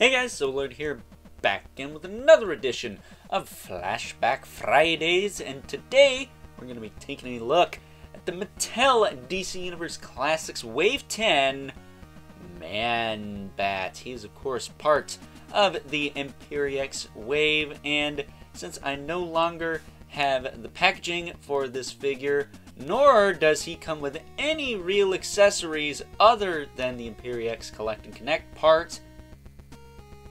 Hey guys, Solar here, back again with another edition of Flashback Fridays, and today we're going to be taking a look at the Mattel DC Universe Classics Wave 10 Man-Bat. He is of course part of the Imperiex wave, and since I no longer have the packaging for this figure, nor does he come with any real accessories other than the Imperiex Collect and Connect parts,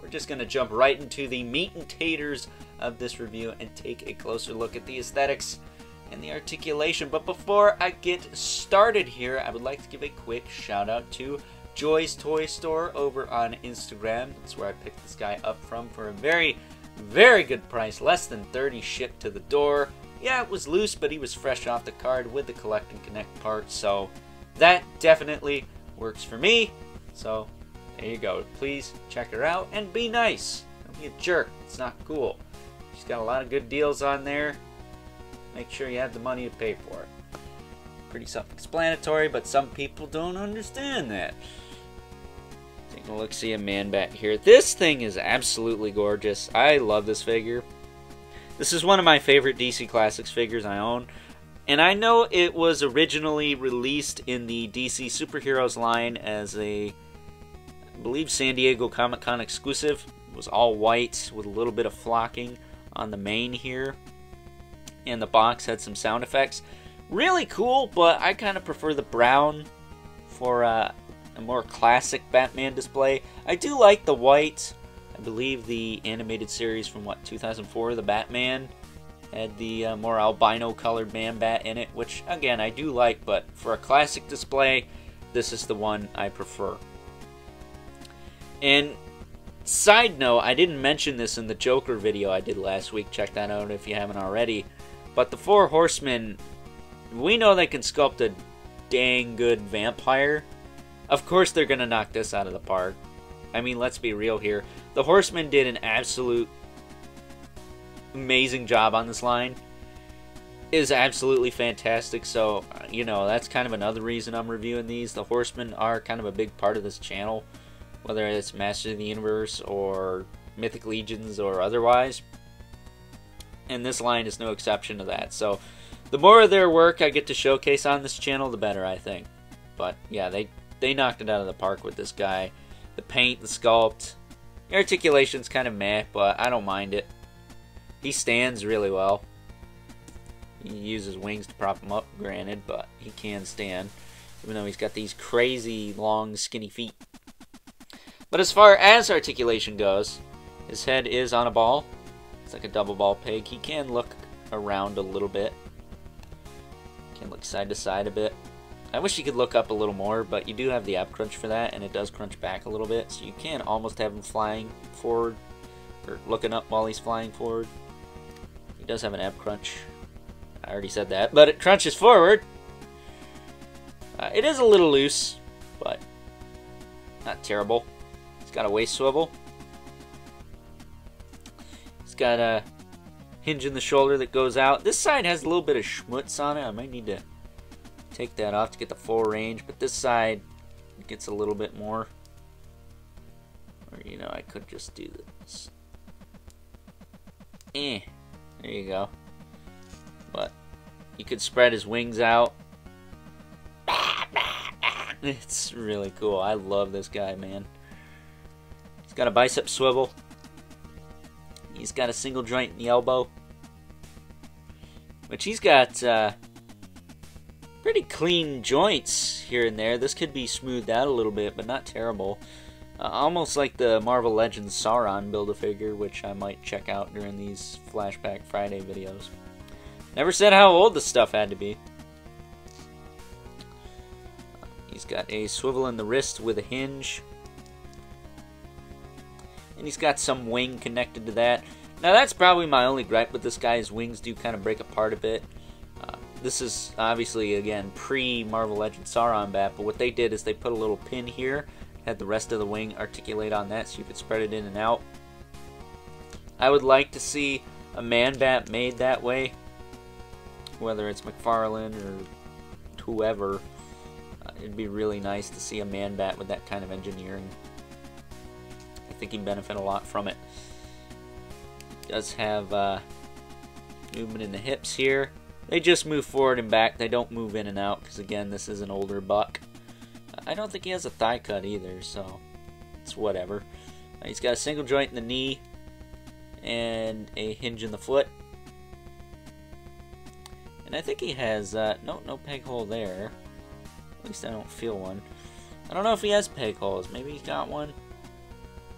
we're just going to jump right into the meat and taters of this review and take a closer look at the aesthetics and the articulation. But before I get started here, I would like to give a quick shout out to Joy's Toy Store over on Instagram. That's where I picked this guy up from for a very, very good price, less than $30 shipped to the door. Yeah, it was loose, but he was fresh off the card with the Collect and Connect part, so that definitely works for me. So there you go. Please check her out and be nice. Don't be a jerk. It's not cool. She's got a lot of good deals on there. Make sure you have the money to pay for it. Pretty self-explanatory, but some people don't understand that. Take a look, see a Man-Bat here. This thing is absolutely gorgeous. I love this figure. This is one of my favorite DC Classics figures I own. And I know it was originally released in the DC Superheroes line as a, I believe, San Diego Comic-Con exclusive. It was all white with a little bit of flocking on the mane here. And the box had some sound effects. Really cool, but I kind of prefer the brown for a more classic Batman display. I do like the white. I believe the animated series from, 2004, the Batman, had the more albino colored Man-Bat in it, which, again, I do like, but for a classic display, this is the one I prefer. And side note, I didn't mention this in the Joker video I did last week. Check that out if you haven't already. But the Four Horsemen, we know they can sculpt a dang good vampire. Of course they're going to knock this out of the park. I mean, let's be real here. The Horsemen did an absolute amazing job on this line. It is absolutely fantastic. So, you know, that's kind of another reason I'm reviewing these. The Horsemen are kind of a big part of this channel, whether it's Masters of the Universe or Mythic Legions or otherwise. And this line is no exception to that. So the more of their work I get to showcase on this channel, the better, I think. But yeah, they knocked it out of the park with this guy. The paint, the sculpt, the articulation's kind of meh, but I don't mind it. He stands really well. He uses wings to prop him up, granted, but he can stand, even though he's got these crazy long skinny feet. But as far as articulation goes, his head is on a ball. It's like a double ball peg. He can look around a little bit. Can look side to side a bit. I wish you could look up a little more, but you do have the ab crunch for that, and it does crunch back a little bit, so you can almost have him flying forward, or looking up while he's flying forward. He does have an ab crunch. I already said that, but it crunches forward. It is a little loose, but not terrible. It's got a waist swivel. It's got a hinge in the shoulder that goes out. This side has a little bit of schmutz on it. I might need to take that off to get the full range, but this side gets a little bit more. Or, you know, I could just do this. There you go. But you could spread his wings out. It's really cool. I love this guy, man. He's got a bicep swivel. He's got a single joint in the elbow, which he's got pretty clean joints here and there. This could be smoothed out a little bit, but not terrible. Almost like the Marvel Legends Sauron Build-A-Figure, which I might check out during these Flashback Friday videos. Never said how old this stuff had to be. He's got a swivel in the wrist with a hinge. And he's got some wing connected to that. Now that's probably my only gripe with this guy. His wings do kind of break apart a bit. This is obviously, again, pre-Marvel Legends Sauron Bat, but what they did is they put a little pin here, had the rest of the wing articulate on that so you could spread it in and out. I would like to see a Man-Bat made that way, whether it's McFarlane or whoever. It'd be really nice to see a Man-Bat with that kind of engineering. think he'd benefit a lot from it. Does have movement in the hips here. They just move forward and back. They don't move in and out because, again, this is an older buck. I don't think he has a thigh cut either, so it's whatever. He's got a single joint in the knee and a hinge in the foot. And I think he has, no peg hole there. At least I don't feel one. I don't know if he has peg holes. Maybe he's got one.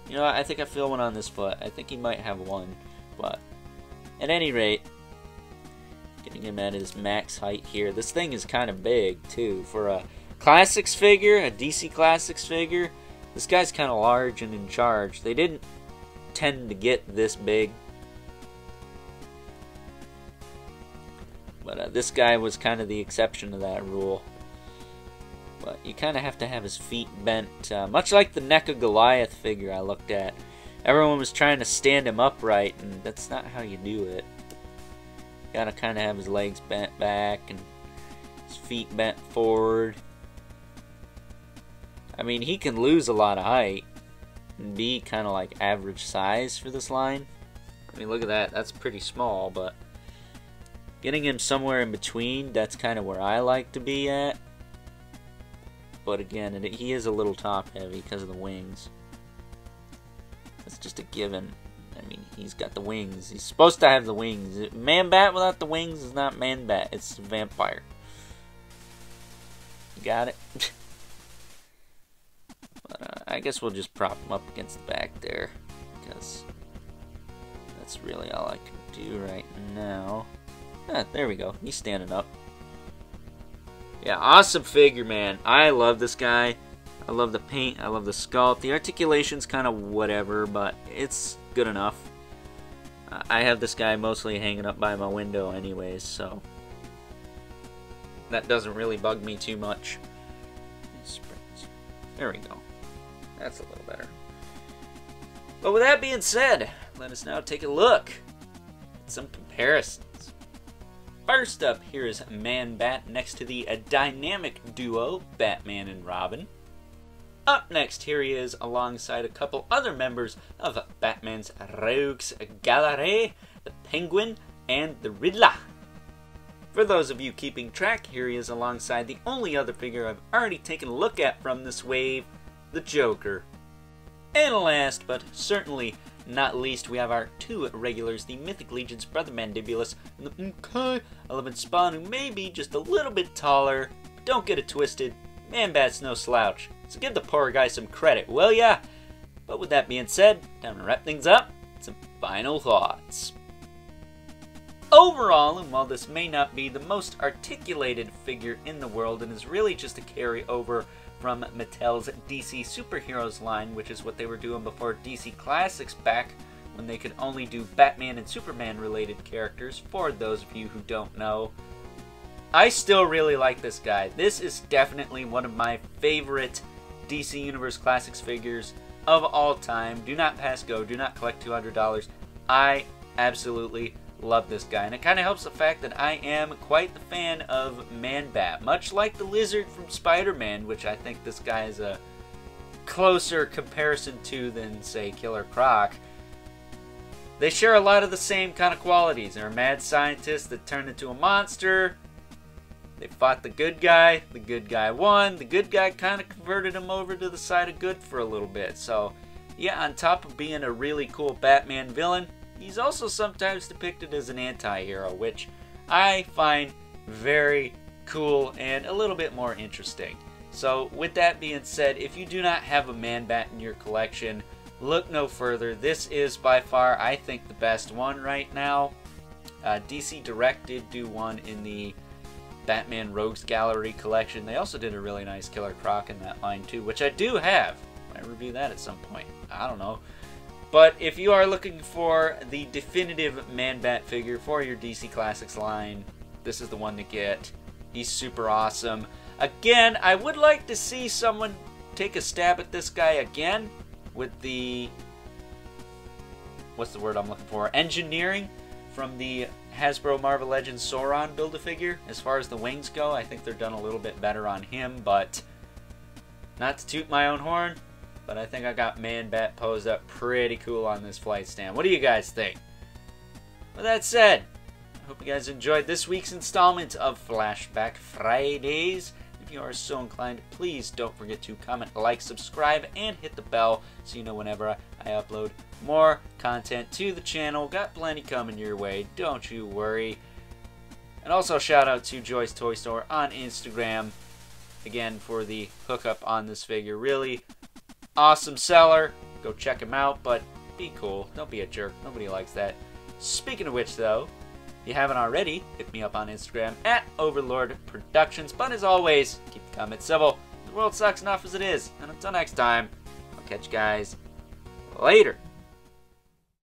You know, I think I feel one on this foot. I think he might have one. But at any rate, getting him at his max height here. This thing is kind of big, too. For a Classics figure, a DC Classics figure, this guy's kind of large and in charge. They didn't tend to get this big. But this guy was kind of the exception to that rule. But you kind of have to have his feet bent, much like the neck of Goliath figure I looked at. Everyone was trying to stand him upright, and that's not how you do it. You gotta kind of have his legs bent back and his feet bent forward. I mean, he can lose a lot of height and be kind of like average size for this line. I mean, look at that. That's pretty small, but getting him somewhere in between, that's kind of where I like to be at. But again, he is a little top heavy because of the wings. That's just a given. I mean, he's got the wings. He's supposed to have the wings. Man-Bat without the wings is not Man-Bat. It's a vampire. You got it? But I guess we'll just prop him up against the back there, because that's really all I can do right now. Ah, there we go. He's standing up. Yeah, awesome figure, man. I love this guy. I love the paint. I love the sculpt. The articulation's kind of whatever, but it's good enough. I have this guy mostly hanging up by my window anyways, so that doesn't really bug me too much. There we go. That's a little better. But with that being said, let us now take a look at some comparisons. First up, here is Man-Bat next to the dynamic duo Batman and Robin. Up next, here he is alongside a couple other members of Batman's Rogues Gallery, the Penguin and the Riddler. For those of you keeping track, here he is alongside the only other figure I've already taken a look at from this wave, the Joker. And last but certainly not least, we have our two regulars, the Mythic Legion's Brother Mandibulus and the Elephant Spawn, who may be just a little bit taller, but don't get it twisted, Man-Bat's no slouch, so give the poor guy some credit, will ya? But with that being said, time to wrap things up, some final thoughts. Overall, and while this may not be the most articulated figure in the world and is really just a carryover from Mattel's DC Superheroes line, which is what they were doing before DC Classics back when they could only do Batman and Superman related characters, for those of you who don't know, I still really like this guy. This is definitely one of my favorite DC Universe Classics figures of all time. Do not pass go, do not collect $200. I absolutely love this guy, and it kind of helps the fact that I am quite the fan of Man-Bat, much like the Lizard from Spider-Man, which I think this guy is a closer comparison to than, say, Killer Croc. They share a lot of the same kind of qualities. They're a mad scientist that turned into a monster. They fought the good guy won, the good guy kind of converted him over to the side of good for a little bit. So yeah, on top of being a really cool Batman villain, he's also sometimes depicted as an anti-hero, which I find very cool and a little bit more interesting. So with that being said, if you do not have a Man-Bat in your collection, look no further. This is by far, I think, the best one right now. DC Direct did do one in the Batman Rogues Gallery collection. They also did a really nice Killer Croc in that line too, which I do have. I might review that at some point. I don't know. But if you are looking for the definitive Man-Bat figure for your DC Classics line, this is the one to get. He's super awesome. Again, I would like to see someone take a stab at this guy again with the, what's the word I'm looking for, engineering from the Hasbro Marvel Legends Sauron Build-A-Figure. As far as the wings go, I think they're done a little bit better on him, but not to toot my own horn, but I think I got Man-Bat posed up pretty cool on this flight stand. What do you guys think? With that said, I hope you guys enjoyed this week's installment of Flashback Fridays. If you are so inclined, please don't forget to comment, like, subscribe, and hit the bell so you know whenever I upload more content to the channel. Got plenty coming your way, don't you worry. And also shout out to Joy's Toy Store on Instagram, again, for the hookup on this figure. Really awesome seller. Go check him out, but be cool. Don't be a jerk. Nobody likes that. Speaking of which, though, if you haven't already, hit me up on Instagram at Overlord Productions. But as always, keep the comments civil. The world sucks enough as it is. And until next time, I'll catch you guys later.